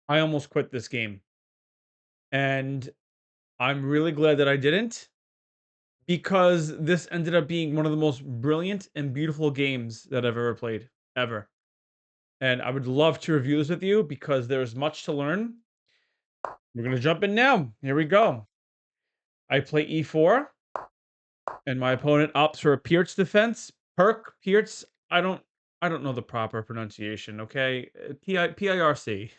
I almost quit this game. And I'm really glad that I didn't because this ended up being one of the most brilliant and beautiful games that I've ever played, ever. And I would love to review this with you because there's much to learn. We're going to jump in now. Here we go. I play e4 and my opponent opts for a Pirc defense. Pirc. I don't know the proper pronunciation, okay? PIRC.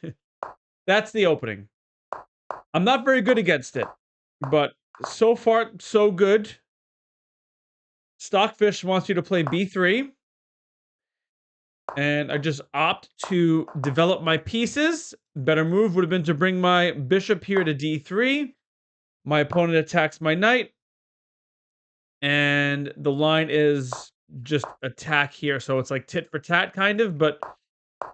That's the opening. I'm not very good against it, but so far so good. Stockfish wants you to play b3, and I just opt to develop my pieces. Better move would have been to bring my bishop here to d3. My opponent attacks my knight, and the line is just attack here, so it's like tit for tat kind of, but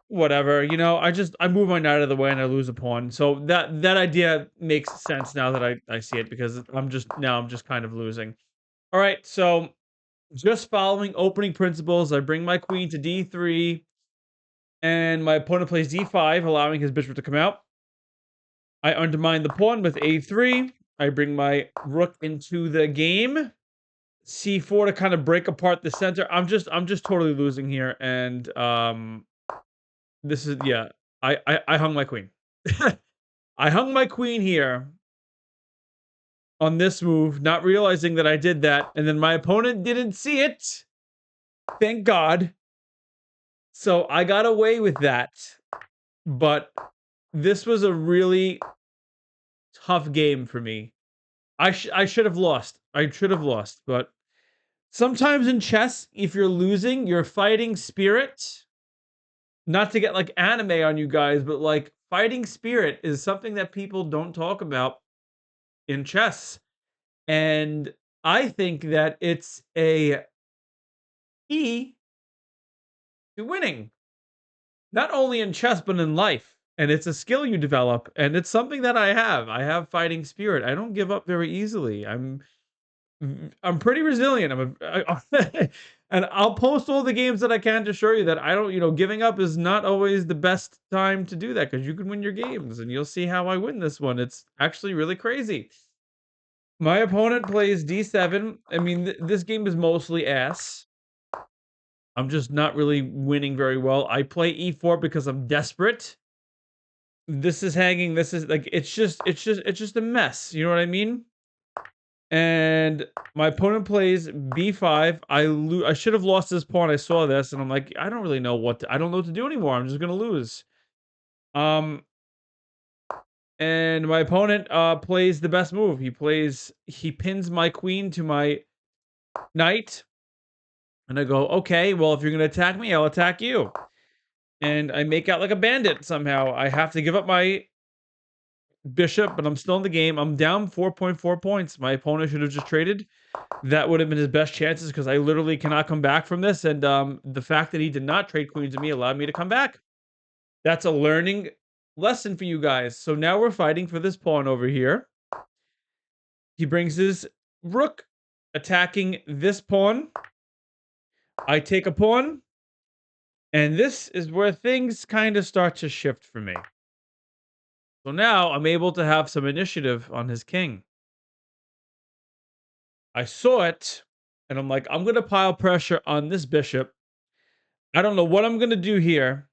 whatever. I move my knight out of the way and I lose a pawn. So that idea makes sense now that I see it because I'm just kind of losing. All right, so just following opening principles, I bring my queen to d3, and my opponent plays d5, allowing his bishop to come out. I undermine the pawn with a3. I bring my rook into the game. c4 to kind of break apart the center. I'm just totally losing here, and this is yeah. I hung my queen. I hung my queen here on this move, not realizing that I did that, and then my opponent didn't see it. Thank God. So I got away with that, but this was a really tough game for me. I should have lost. I should have lost, but sometimes in chess, if you're losing, your fighting spirit, not to get like anime on you guys, but like fighting spirit is something that people don't talk about in chess. And I think that it's a key to winning, not only in chess, but in life. And it's a skill you develop. And it's something that I have. I have fighting spirit. I don't give up very easily. I'm pretty resilient. And I'll post all the games that I can to show you that I don't, giving up is not always the best time to do that because you can win your games and you'll see how I win this one. It's actually really crazy. My opponent plays d7. I mean, this game is mostly ass. I'm just not really winning very well. I play e4 because I'm desperate. This is hanging. This is like it's just a mess. You know what I mean? And my opponent plays b5. I should have lost this pawn. I saw this, and I'm like, I don't really know I don't know what to do anymore. I'm just gonna lose. Um, and my opponent plays the best move. He pins my queen to my knight, and I go, okay, well, if you're gonna attack me, I'll attack you. And I make out like a bandit somehow. I have to give up my bishop, but I'm still in the game. I'm down 4.4 points. My opponent should have just traded. That would have been his best chances because I literally cannot come back from this. And the fact that he did not trade queen to me allowed me to come back. That's a learning lesson for you guys. So now we're fighting for this pawn over here. He brings his rook, attacking this pawn. I take a pawn. And this is where things kind of start to shift for me. So now I'm able to have some initiative on his king. I saw it, and I'm like, I'm going to pile pressure on this bishop. I don't know what I'm going to do here.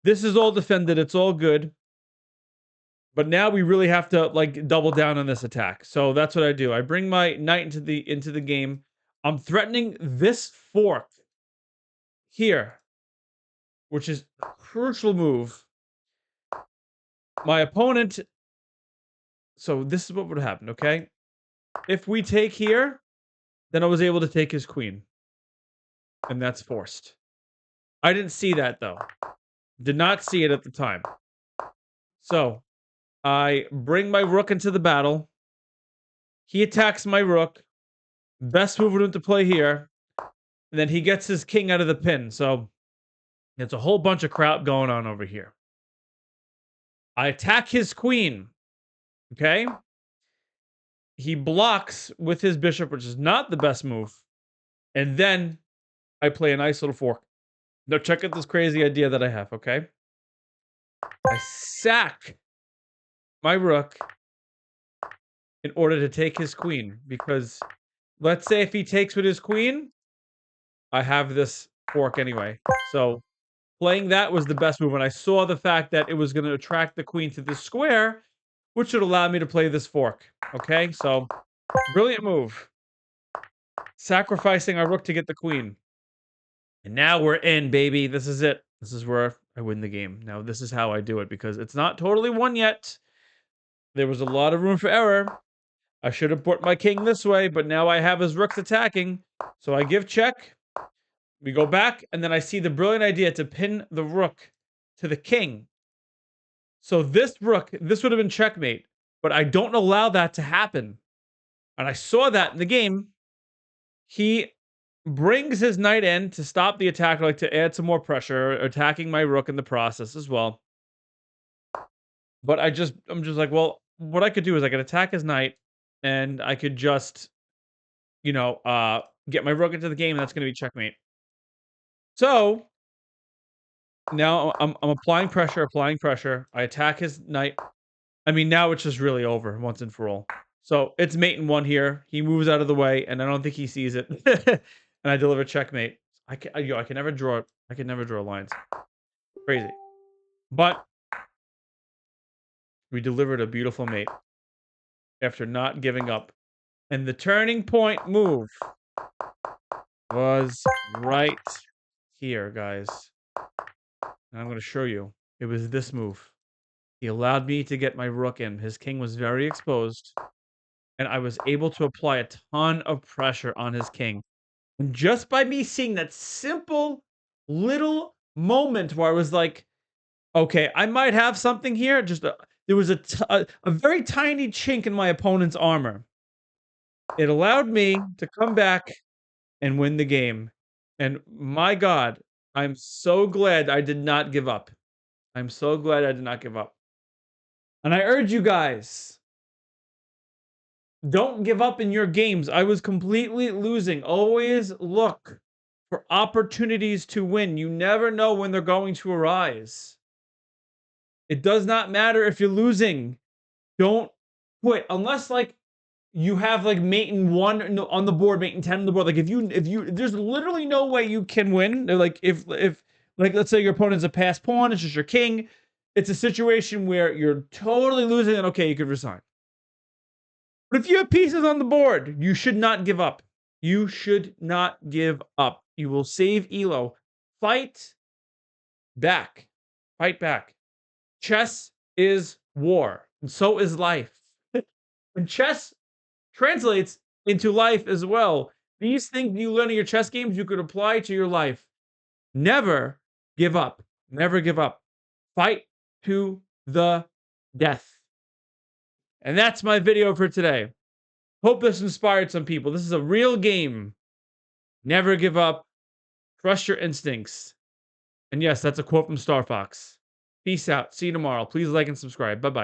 This is all defended. It's all good. But now we really have to like double down on this attack. So that's what I do. I bring my knight into the game. I'm threatening this fork here, which is a crucial move. My opponent. So this is what would happen, okay? If we take here, then I was able to take his queen. And that's forced. I didn't see that though. Did not see it at the time. So I bring my rook into the battle. He attacks my rook. Best move to play here. And then he gets his king out of the pin. So it's a whole bunch of crap going on over here. I attack his queen. Okay. He blocks with his bishop, which is not the best move. And then I play a nice little fork. Now check out this crazy idea that I have. Okay. I sack my rook in order to take his queen, because let's say if he takes with his queen, I have this fork anyway. So playing that was the best move, and I saw the fact that it was going to attract the queen to this square, which would allow me to play this fork. Okay, so brilliant move. Sacrificing our rook to get the queen. And now we're in, baby. This is it. This is where I win the game. Now, this is how I do it because it's not totally won yet. There was a lot of room for error. I should have put my king this way, but now I have his rooks attacking. So I give check. We go back, and then I see the brilliant idea to pin the rook to the king. So this rook, this would have been checkmate, but I don't allow that to happen. And I saw that in the game. He brings his knight in to stop the attack, like to add some more pressure, attacking my rook in the process as well. But I'm just like, well, what I could do is I could attack his knight, and I could just, get my rook into the game, and that's going to be checkmate. So now I'm applying pressure, applying pressure. I attack his knight. I mean, now it's just really over once and for all. So it's mate in one here. He moves out of the way, and I don't think he sees it. And I deliver checkmate. I can never draw. I can never draw lines. Crazy. But we delivered a beautiful mate after not giving up. And the turning point move was right here, guys. And I'm going to show you. It was this move. He allowed me to get my rook in. His king was very exposed, and I was able to apply a ton of pressure on his king. And just by me seeing that simple little moment where I was like, okay, I might have something here. There was a very tiny chink in my opponent's armor. It allowed me to come back and win the game. And my God, I'm so glad I did not give up. I'm so glad I did not give up. And I urge you guys, don't give up in your games. I was completely losing. Always look for opportunities to win. You never know when they're going to arise. It does not matter if you're losing. Don't quit unless like you have like mate in one on the board, mate in 10 on the board. Like if there's literally no way you can win. Like if like let's say your opponent's a pass pawn, it's just your king. It's a situation where you're totally losing, and okay, you could resign. But if you have pieces on the board, you should not give up. You should not give up. You will save Elo. Fight back. Fight back. Chess is war, and so is life. And chess translates into life as well. These things you learn in your chess games, you could apply to your life. Never give up. Never give up. Fight to the death. And that's my video for today. Hope this inspired some people. This is a real game. Never give up. Trust your instincts. And yes, that's a quote from Star Fox. Peace out. See you tomorrow. Please like and subscribe. Bye-bye.